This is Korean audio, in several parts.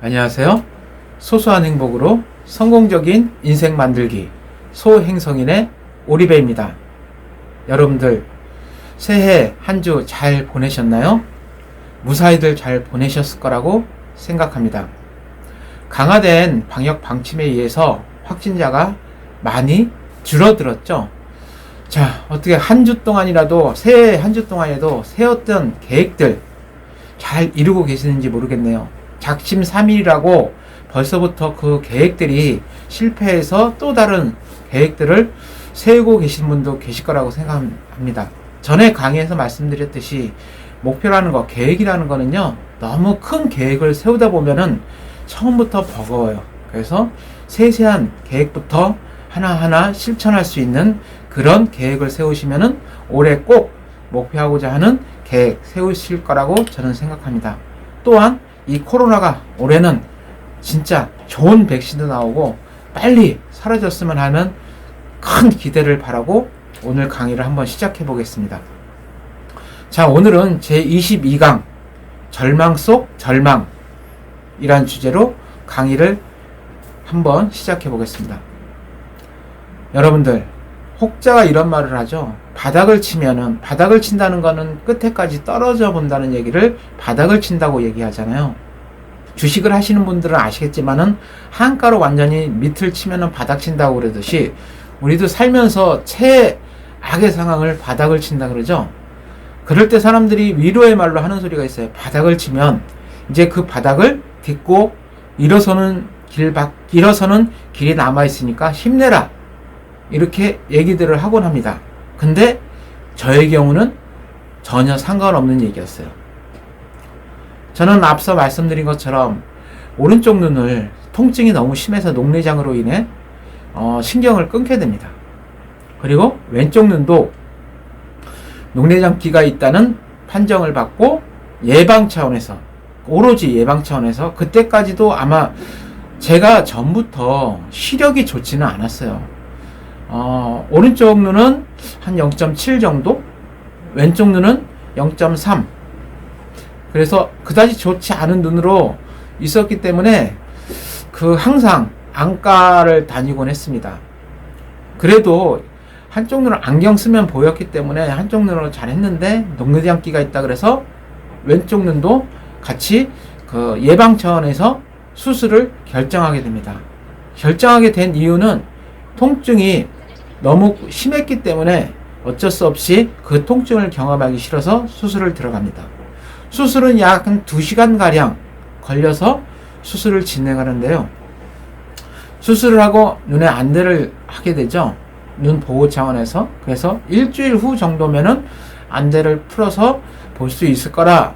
안녕하세요. 소소한 행복으로 성공적인 인생 만들기 소행성인의 오리배입니다. 여러분들 새해 한 주 잘 보내셨나요? 무사히들 잘 보내셨을 거라고 생각합니다. 강화된 방역 방침에 의해서 확진자가 많이 줄어들었죠. 자, 어떻게 한 주 동안이라도 새해 한 주 동안에도 세웠던 계획들 잘 이루고 계시는지 모르겠네요. 작심삼일이라고 벌써부터 그 계획들이 실패해서 또 다른 계획들을 세우고 계신 분도 계실 거라고 생각합니다. 전에 강의에서 말씀드렸듯이 목표라는 거, 계획이라는 거는요, 너무 큰 계획을 세우다 보면은 처음부터 버거워요. 그래서 세세한 계획부터 하나하나 실천할 수 있는 그런 계획을 세우시면은 올해 꼭 목표하고자 하는 계획 세우실 거라고 저는 생각합니다. 또한 이 코로나가 올해는 진짜 좋은 백신도 나오고 빨리 사라졌으면 하는 큰 기대를 바라고 오늘 강의를 한번 시작해 보겠습니다. 자, 오늘은 제22강 절망 속 절망 이란 주제로 강의를 한번 시작해 보겠습니다. 여러분들, 혹자가 이런 말을 하죠. 바닥을 친다는 거는 끝에까지 떨어져 본다는 얘기를 바닥을 친다고 얘기하잖아요. 주식을 하시는 분들은 아시겠지만은 한가로 완전히 밑을 치면은 바닥 친다고 그러듯이 우리도 살면서 최악의 상황을 바닥을 친다 그러죠. 그럴 때 사람들이 위로의 말로 하는 소리가 있어요. 바닥을 치면 이제 그 바닥을 딛고 일어서는 길이 남아있으니까 힘내라. 이렇게 얘기들을 하곤 합니다. 근데 저의 경우는 전혀 상관없는 얘기였어요. 저는 앞서 말씀드린 것처럼 오른쪽 눈을 통증이 너무 심해서 녹내장으로 인해 신경을 끊게 됩니다. 그리고 왼쪽 눈도 녹내장기가 있다는 판정을 받고 예방 차원에서, 오로지 예방 차원에서, 그때까지도 아마 제가 전부터 시력이 좋지는 않았어요. 오른쪽 눈은 한 0.7 정도, 왼쪽 눈은 0.3. 그래서 그다지 좋지 않은 눈으로 있었기 때문에 항상 안과를 다니곤 했습니다. 그래도 한쪽 눈을 안경 쓰면 보였기 때문에 한쪽 눈으로 잘 했는데 녹내장기가 있다 그래서 왼쪽 눈도 같이 예방 차원에서 수술을 결정하게 됩니다. 결정하게 된 이유는 통증이 너무 심했기 때문에 어쩔 수 없이 그 통증을 경험하기 싫어서 수술을 들어갑니다. 수술은 약 한 2시간가량 걸려서 수술을 진행하는데요. 수술을 하고 눈에 안대를 하게 되죠. 눈 보호 차원에서. 그래서 일주일 후 정도면은 안대를 풀어서 볼 수 있을 거라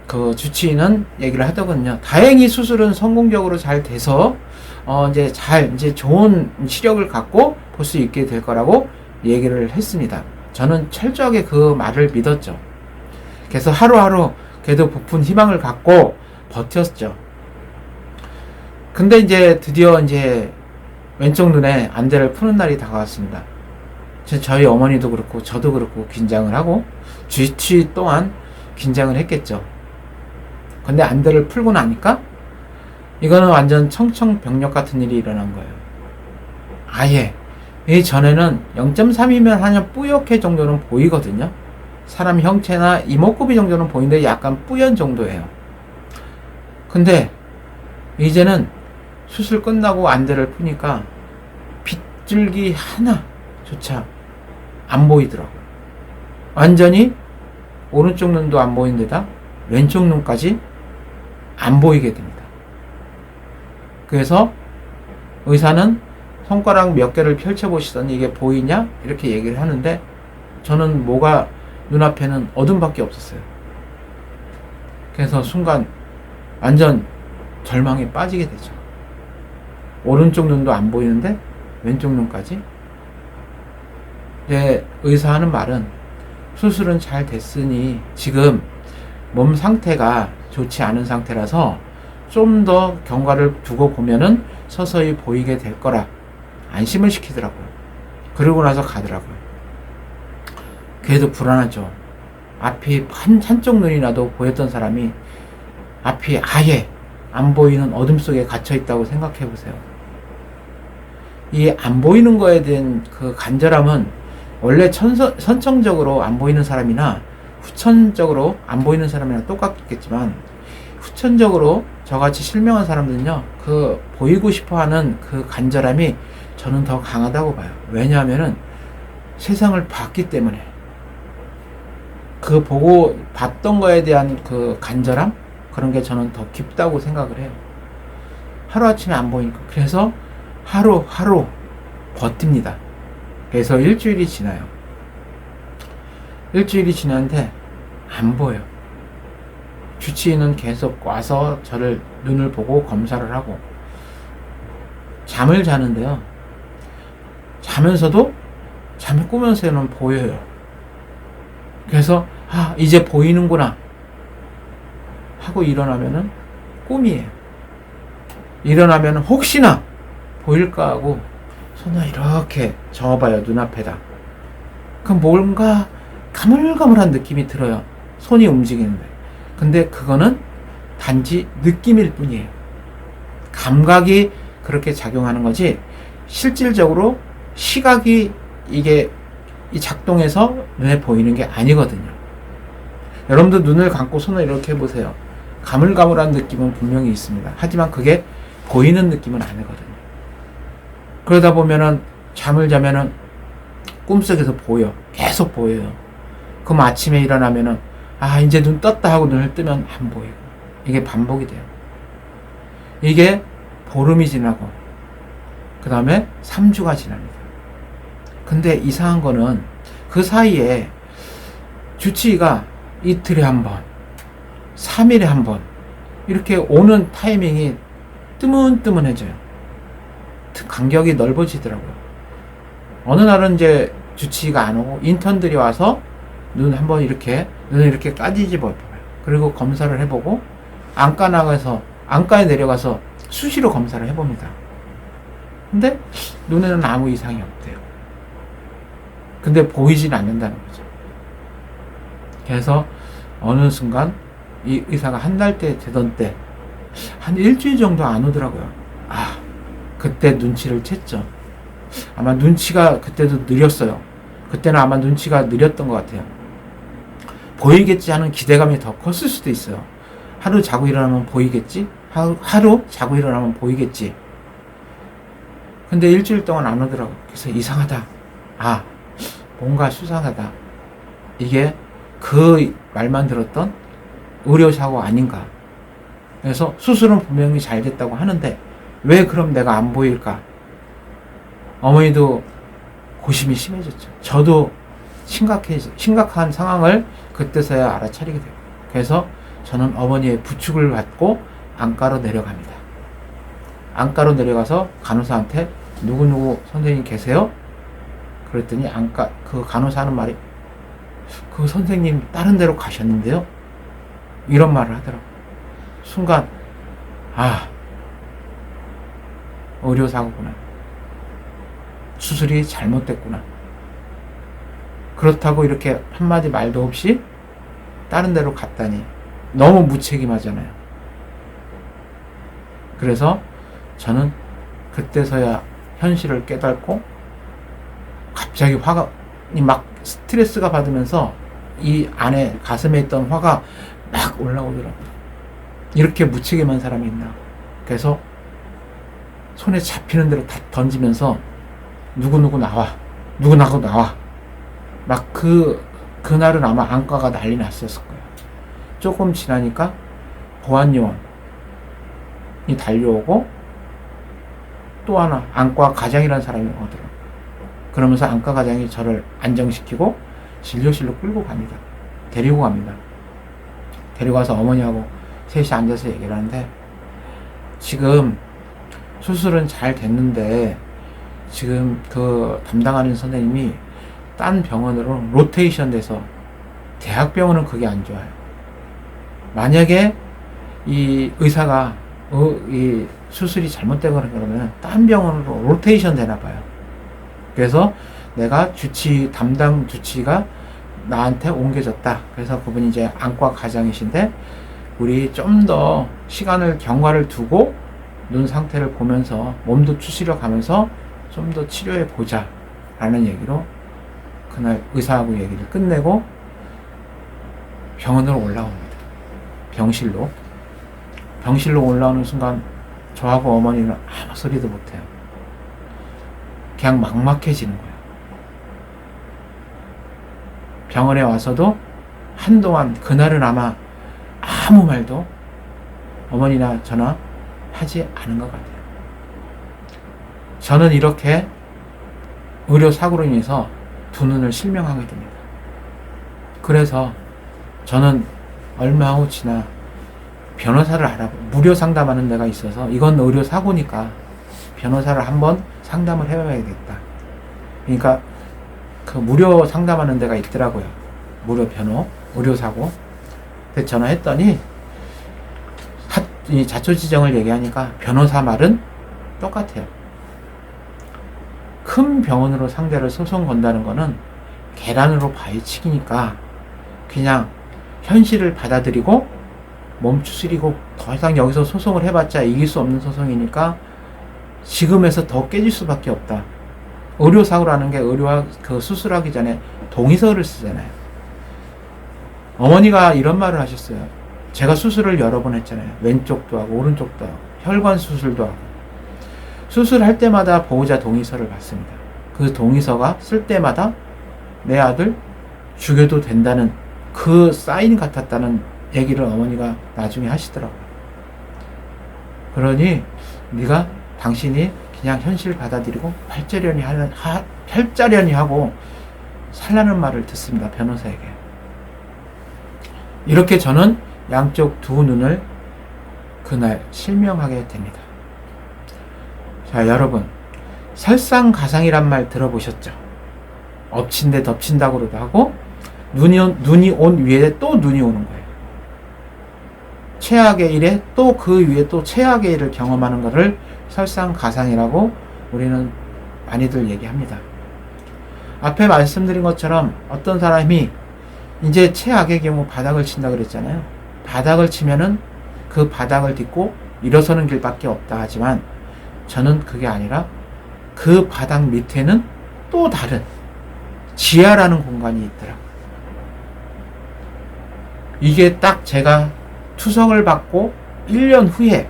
주치의는 얘기를 하더군요. 다행히 수술은 성공적으로 잘 돼서 이제 좋은 시력을 갖고 볼 수 있게 될 거라고 얘기를 했습니다. 저는 철저하게 그 말을 믿었죠. 그래서 하루하루 그래도 부푼 희망을 갖고 버텼죠. 근데 이제 드디어 왼쪽 눈에 안대를 푸는 날이 다가왔습니다. 저희 어머니도 그렇고 저도 그렇고 긴장을 하고 주치의 또한 긴장을 했겠죠. 근데 안대를 풀고 나니까 이거는 완전 청천벽력 같은 일이 일어난 거예요. 아예 이 전에는 0.3이면 한 뿌옇게 정도는 보이거든요. 사람 형체나 이목구비 정도는 보이는데 약간 뿌연 정도예요. 근데 이제는 수술 끝나고 안대를 푸니까 빗줄기 하나조차 안 보이더라고요. 완전히 오른쪽 눈도 안 보이는 데다 왼쪽 눈까지 안 보이게 됩니다. 그래서 의사는 손가락 몇 개를 펼쳐보시더니 이게 보이냐? 이렇게 얘기를 하는데 저는 눈앞에는 어둠밖에 없었어요. 그래서 순간 완전 절망에 빠지게 되죠. 오른쪽 눈도 안 보이는데 왼쪽 눈까지. 의사 하는 말은 수술은 잘 됐으니 지금 몸 상태가 좋지 않은 상태라서 좀 더 경과를 두고 보면은 서서히 보이게 될 거라 안심을 시키더라고요. 그러고 나서 가더라고요. 그래도 불안하죠. 앞이 한쪽 눈이라도 보였던 사람이 앞이 아예 안 보이는 어둠 속에 갇혀 있다고 생각해 보세요. 이 안 보이는 거에 대한 그 간절함은 원래 선천적으로 안 보이는 사람이나 후천적으로 안 보이는 사람이랑 똑같겠지만, 후천적으로 저같이 실명한 사람들은요, 그 보이고 싶어 하는 그 간절함이 저는 더 강하다고 봐요. 왜냐하면은 세상을 봤기 때문에. 그 보고 봤던 거에 대한 그 간절함? 그런 게 저는 더 깊다고 생각을 해요. 하루아침에 안 보이니까. 그래서 하루 버팁니다. 그래서 일주일이 지나요. 일주일이 지났는데 안 보여. 주치의는 계속 와서 저를 눈을 보고 검사를 하고, 잠을 자는데요, 자면서도 잠을 꾸면서는 보여요. 그래서 이제 보이는구나 하고 일어나면은 꿈이에요. 일어나면은 혹시나 보일까 하고 손을 이렇게 저어봐요, 눈앞에다. 그럼 뭔가 가물가물한 느낌이 들어요, 손이 움직이는데. 근데 그거는 단지 느낌일 뿐이에요. 감각이 그렇게 작용하는 거지, 실질적으로 시각이 이게 작동해서 눈에 보이는 게 아니거든요. 여러분도 눈을 감고 손을 이렇게 해보세요. 가물가물한 느낌은 분명히 있습니다. 하지만 그게 보이는 느낌은 아니거든요. 그러다 보면은 잠을 자면은 꿈속에서 보여. 계속 보여요. 그럼 아침에 일어나면은 이제 눈 떴다 하고 눈을 뜨면 안 보이고. 이게 반복이 돼요. 이게 보름이 지나고 그 다음에 3주가 지납니다. 근데 이상한 거는 그 사이에 주치의가 이틀에 한 번, 3일에 한 번 이렇게 오는 타이밍이 뜨문뜨문해져요. 간격이 넓어지더라고요. 어느 날은 이제 주치의가 안 오고 인턴들이 와서 눈을 이렇게 까지집어봐요. 그리고 검사를 해보고 안과에 내려가서 수시로 검사를 해봅니다. 근데 눈에는 아무 이상이 없대요. 근데 보이진 않는다는 거죠. 그래서 어느 순간 이 의사가 한 달째 되던 때 한 일주일 정도 안 오더라고요. 그때 눈치를 챘죠. 아마 눈치가 그때도 느렸어요. 그때는 아마 눈치가 느렸던 것 같아요. 보이겠지 하는 기대감이 더 컸을 수도 있어요. 하루 자고 일어나면 보이겠지? 하루 자고 일어나면 보이겠지? 근데 일주일 동안 안 오더라고. 그래서 이상하다. 뭔가 수상하다. 이게 그 말만 들었던 의료사고 아닌가. 그래서 수술은 분명히 잘 됐다고 하는데 왜 그럼 내가 안 보일까? 어머니도 고심이 심해졌죠. 저도 심각한 상황을 그때서야 알아차리게 돼요. 그래서 저는 어머니의 부축을 받고 안과로 내려갑니다. 안과로 내려가서 간호사한테 누구누구 선생님 계세요? 그랬더니 그 간호사 하는 말이, 그 선생님 다른 데로 가셨는데요? 이런 말을 하더라고요. 순간 의료사고구나. 수술이 잘못됐구나. 그렇다고 이렇게 한마디 말도 없이 다른 데로 갔다니 너무 무책임하잖아요. 그래서 저는 그때서야 현실을 깨닫고 갑자기 화가 막 스트레스가 받으면서 이 안에 가슴에 있던 화가 막 올라오더라고요. 이렇게 무책임한 사람이 있나. 그래서 손에 잡히는 대로 다 던지면서 누구누구 나와. 막 그날은 아마 안과가 난리 났었을 거예요. 조금 지나니까 보안요원이 달려오고 또 하나 안과 과장이라는 사람이 오더라고요. 그러면서 안과 과장이 저를 안정시키고 진료실로 끌고 갑니다. 데리고 갑니다. 데리고 가서 어머니하고 셋이 앉아서 얘기를 하는데, 지금 수술은 잘 됐는데 지금 그 담당하는 선생님이 딴 병원으로 로테이션 돼서, 대학병원은 그게 안 좋아요. 만약에 이 의사가 이 수술이 잘못되거나 그러면 딴 병원으로 로테이션 되나 봐요. 그래서 내가 담당 주치의가 나한테 옮겨졌다. 그래서 그분이 이제 안과 과장이신데 우리 좀 더 시간을 경과를 두고 눈 상태를 보면서 몸도 추스려 가면서 좀 더 치료해 보자 라는 얘기로 그날 의사하고 얘기를 끝내고 병원으로 올라옵니다. 병실로 올라오는 순간 저하고 어머니는 아무 소리도 못해요. 그냥 막막해지는 거예요. 병원에 와서도 한동안 그날은 아마 아무 말도 어머니나 저나 하지 않은 것 같아요. 저는 이렇게 의료사고로 인해서 두 눈을 실명하게 됩니다. 그래서 저는 얼마 후 지나 변호사를 알아보고 무료 상담하는 데가 있어서 이건 의료사고니까 변호사를 한번 상담을 해봐야겠다. 그러니까 그 무료 상담하는 데가 있더라고요. 무료 변호, 의료사고. 근데 전화했더니 이 자초지정을 얘기하니까 변호사 말은 똑같아요. 큰 병원으로 상대를 소송 건다는 거는 계란으로 바위치기니까 그냥 현실을 받아들이고 몸 추스리고 더 이상 여기서 소송을 해봤자 이길 수 없는 소송이니까 지금에서 더 깨질 수밖에 없다. 의료사고라는 게 그 수술하기 전에 동의서를 쓰잖아요. 어머니가 이런 말을 하셨어요. 제가 수술을 여러 번 했잖아요. 왼쪽도 하고 오른쪽도 하고 혈관 수술도 하고 수술할 때마다 보호자 동의서를 받습니다. 그 동의서가 쓸 때마다 내 아들 죽여도 된다는 그 사인 같았다는 얘기를 어머니가 나중에 하시더라고요. 그러니 당신이 그냥 현실 받아들이고 팔자련이 하고 살라는 말을 듣습니다. 변호사에게. 이렇게 저는 양쪽 두 눈을 그날 실명하게 됩니다. 자, 여러분, 설상가상이란 말 들어보셨죠? 엎친 데 덮친다고도 하고 눈이 온 위에 또 눈이 오는 거예요. 최악의 일에 또 그 위에 또 최악의 일을 경험하는 것을 설상가상이라고 우리는 많이들 얘기합니다. 앞에 말씀드린 것처럼 어떤 사람이 이제 최악의 경우 바닥을 친다 그랬잖아요. 바닥을 치면은 그 바닥을 딛고 일어서는 길밖에 없다 하지만 저는 그게 아니라 그 바닥 밑에는 또 다른 지하라는 공간이 있더라고요. 이게 딱 제가 투석을 받고 1년 후에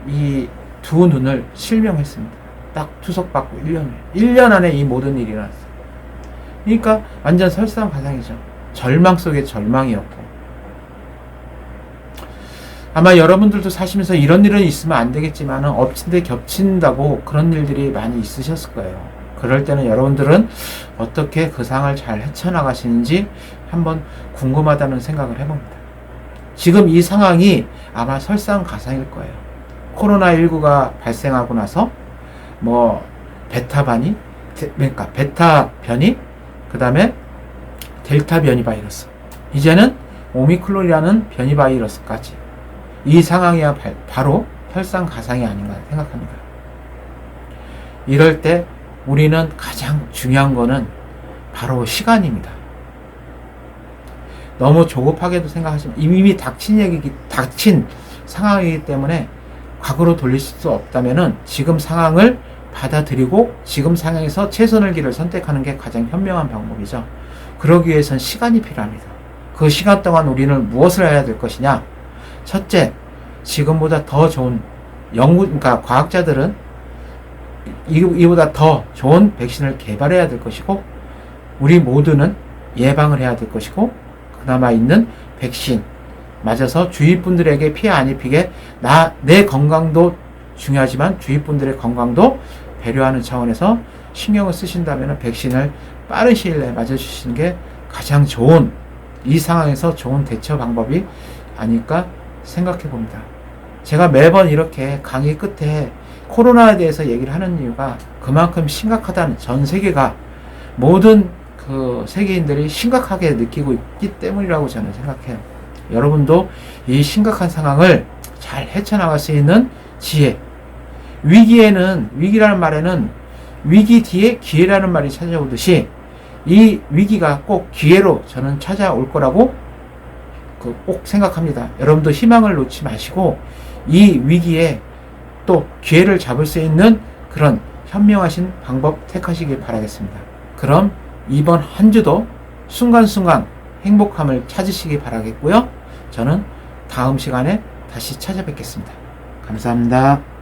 이 두 눈을 실명했습니다. 딱 투석받고 1년 후에. 1년 안에 이 모든 일이 일어났어요. 그러니까 완전 설상가상이죠. 절망 속의 절망이었고. 아마 여러분들도 사시면서 이런 일은 있으면 안 되겠지만 엎친 데 겹친다고 그런 일들이 많이 있으셨을 거예요. 그럴 때는 여러분들은 어떻게 그 상황을 잘 헤쳐나가시는지 한번 궁금하다는 생각을 해봅니다. 지금 이 상황이 아마 설상가상일 거예요. 코로나19가 발생하고 나서 베타 변이, 그 다음에 델타 변이 바이러스, 이제는 오미크론이라는 변이 바이러스까지 이 상황이야 바로 설상가상이 아닌가 생각합니다. 이럴 때 우리는 가장 중요한 거는 바로 시간입니다. 너무 조급하게도 생각하시면 이미 닥친 상황이기 때문에 과거로 돌릴 수 없다면은 지금 상황을 받아들이고 지금 상황에서 최선의 길을 선택하는 게 가장 현명한 방법이죠. 그러기 위해선 시간이 필요합니다. 그 시간 동안 우리는 무엇을 해야 될 것이냐? 첫째, 지금보다 더 좋은 그러니까 과학자들은 이보다 더 좋은 백신을 개발해야 될 것이고, 우리 모두는 예방을 해야 될 것이고, 그나마 있는 백신 맞아서 주위 분들에게 피해 안 입히게 내 건강도 중요하지만 주위 분들의 건강도 배려하는 차원에서 신경을 쓰신다면 백신을 빠른 시일 내에 맞아주시는 게 가장 좋은, 이 상황에서 좋은 대처 방법이 아닐까 생각해 봅니다. 제가 매번 이렇게 강의 끝에 코로나에 대해서 얘기를 하는 이유가 그만큼 심각하다는, 전 세계가 모든 그 세계인들이 심각하게 느끼고 있기 때문이라고 저는 생각해요. 여러분도 이 심각한 상황을 잘 헤쳐나갈 수 있는 지혜, 위기라는 말에는 위기 뒤에 기회라는 말이 찾아오듯이 이 위기가 꼭 기회로 저는 찾아올 거라고 꼭 생각합니다. 여러분도 희망을 놓지 마시고 이 위기에 또 기회를 잡을 수 있는 그런 현명하신 방법 택하시길 바라겠습니다. 그럼 이번 한 주도 순간순간 행복함을 찾으시기 바라겠고요. 저는 다음 시간에 다시 찾아뵙겠습니다. 감사합니다.